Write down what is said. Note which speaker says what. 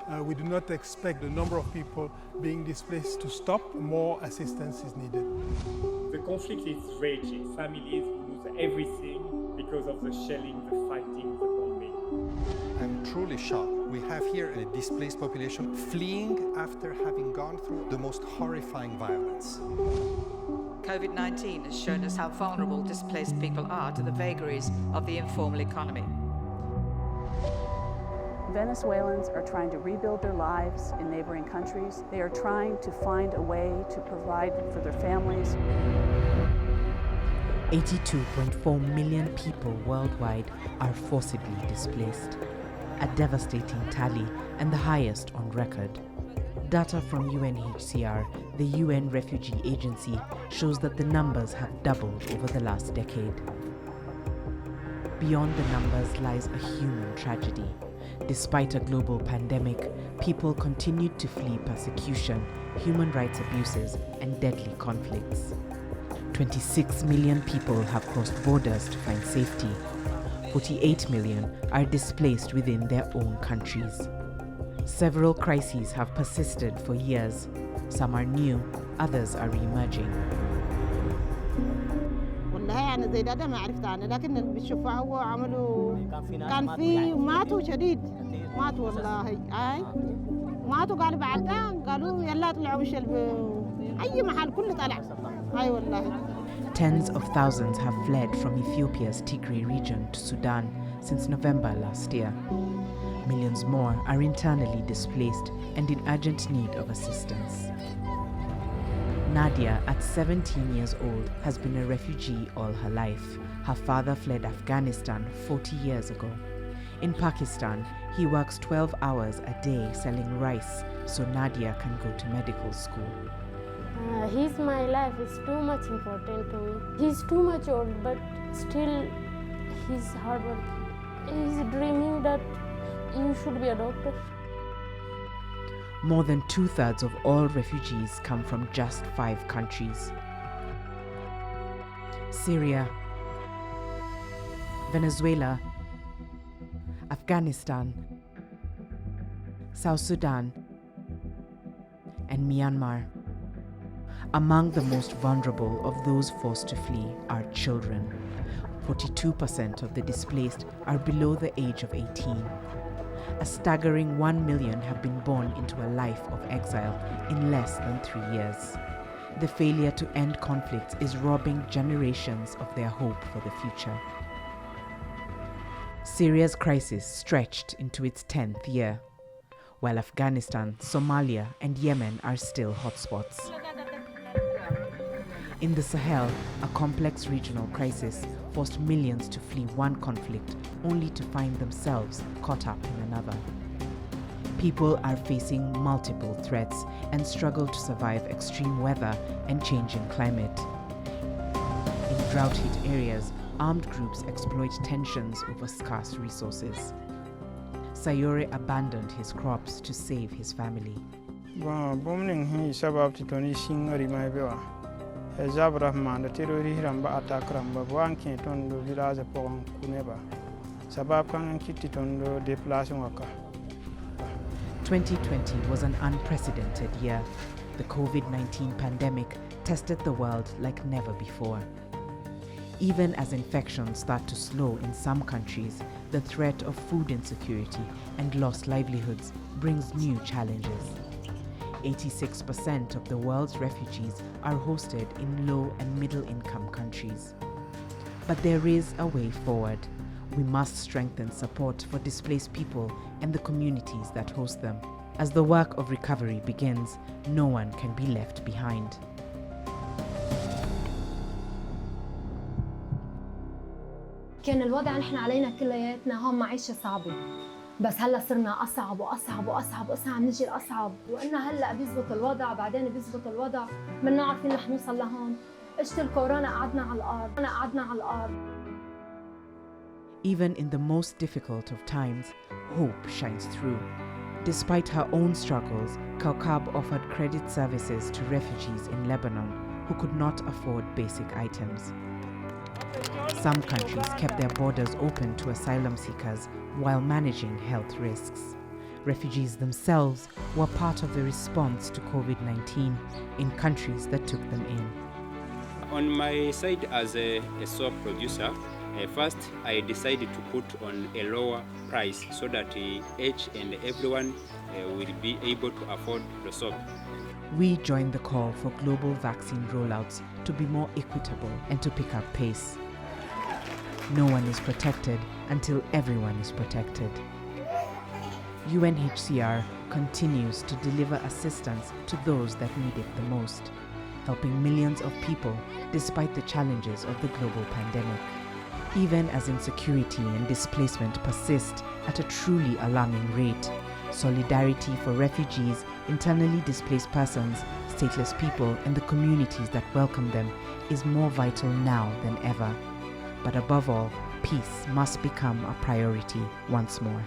Speaker 1: We do not expect the number of people being displaced to stop. More assistance is needed.
Speaker 2: The conflict is raging. Families lose everything because of the shelling, the fighting, the bombing.
Speaker 3: I'm truly shocked. We have here a displaced population fleeing after having gone through the most horrifying violence.
Speaker 4: COVID-19 has shown us how vulnerable displaced people are to the vagaries of the informal economy.
Speaker 5: Venezuelans are trying to rebuild their lives in neighboring countries. They are trying to find a way to provide for their families.
Speaker 6: 82.4 million people worldwide are forcibly displaced, a devastating tally and the highest on record. Data from UNHCR, the UN Refugee Agency, shows that the numbers have doubled over the last decade. Beyond the numbers lies a human tragedy. Despite a global pandemic, people continued to flee persecution, human rights abuses, and deadly conflicts. 26 million people have crossed borders to find safety. 48 million are displaced within their own countries. Several crises have persisted for years. Some are new, others are re-emerging.
Speaker 7: والله أنا زي ده ما عرفت عنه لكن اللي بيشوفوا هو عملوا كان في ماتوا شديد ماتوا والله أي ماتوا قالوا بعد ده قالوا يلا طلعوا مش أي محل كله طلع أي والله.
Speaker 6: Tens of thousands have fled from Ethiopia's Tigray region to Sudan since November last year. Millions more are internally displaced and in urgent need of assistance. Nadia, at 17 years old, has been a refugee all her life. Her father fled Afghanistan 40 years ago. In Pakistan, he works 12 hours a day selling rice so Nadia can go to medical school.
Speaker 8: He's my life. It's too much important to me. He's too much old, but still he's hardworking. He's dreaming that you should be a doctor.
Speaker 6: More than 2/3 of all refugees come from just 5 countries: Syria, Venezuela, Afghanistan, South Sudan, and Myanmar. Among the most vulnerable of those forced to flee are children. 42% of the displaced are below the age of 18. A staggering 1 million have been born into a life of exile in less than 3 years. The failure to end conflicts is robbing generations of their hope for the future. Syria's crisis stretched into its 10th year, while Afghanistan, Somalia, and Yemen are still hotspots. In the Sahel, a complex regional crisis forced millions to flee one conflict only to find themselves caught up in another. People are facing multiple threats and struggle to survive extreme weather and changing climate. In drought-hit areas, armed groups exploit tensions over scarce resources. Sayore abandoned his crops to save his family.
Speaker 9: Zabrahman, the terrorist Ramba attack Ramba, one came on the village of Kuneba. Sababkan and Kititondo de Plasmaka.
Speaker 6: 2020 was an unprecedented year. The COVID-19 pandemic tested the world like never before. Even as infections start to slow in some countries, the threat of food insecurity and lost livelihoods brings new challenges. 86% of the world's refugees are hosted in low and middle-income countries. But there is a way forward. We must strengthen support for displaced people and the communities that host them. As the work of recovery begins, no one can be left behind.
Speaker 10: كان الوضع نحن علينا كلياتنا هون معيشة صعبة، بس هلا صرنا أصعب وأصعب وأصعب عم نجي الأصعب، وقلنا هلا بيزبط الوضع بعدين بيزبط الوضع، منا عارفين رح نوصل لهون. إجت الكورونا قعدنا على الأرض.
Speaker 6: Even in the most difficult of times, hope shines through. Despite her own struggles, Kaukab offered credit services to refugees in Lebanon who could not afford basic items. Some countries kept their borders open to asylum seekers while managing health risks. Refugees themselves were part of the response to COVID-19 in countries that took them in.
Speaker 11: On my side as a soap producer, first I decided to put on a lower price so that each and everyone will be able to afford the soap.
Speaker 6: We joined the call for global vaccine rollouts to be more equitable and to pick up pace. No one is protected until everyone is protected. UNHCR continues to deliver assistance to those that need it the most, helping millions of people despite the challenges of the global pandemic. Even as insecurity and displacement persist at a truly alarming rate, solidarity for refugees, internally displaced persons, stateless people, and the communities that welcome them is more vital now than ever. But above all, peace must become a priority once more.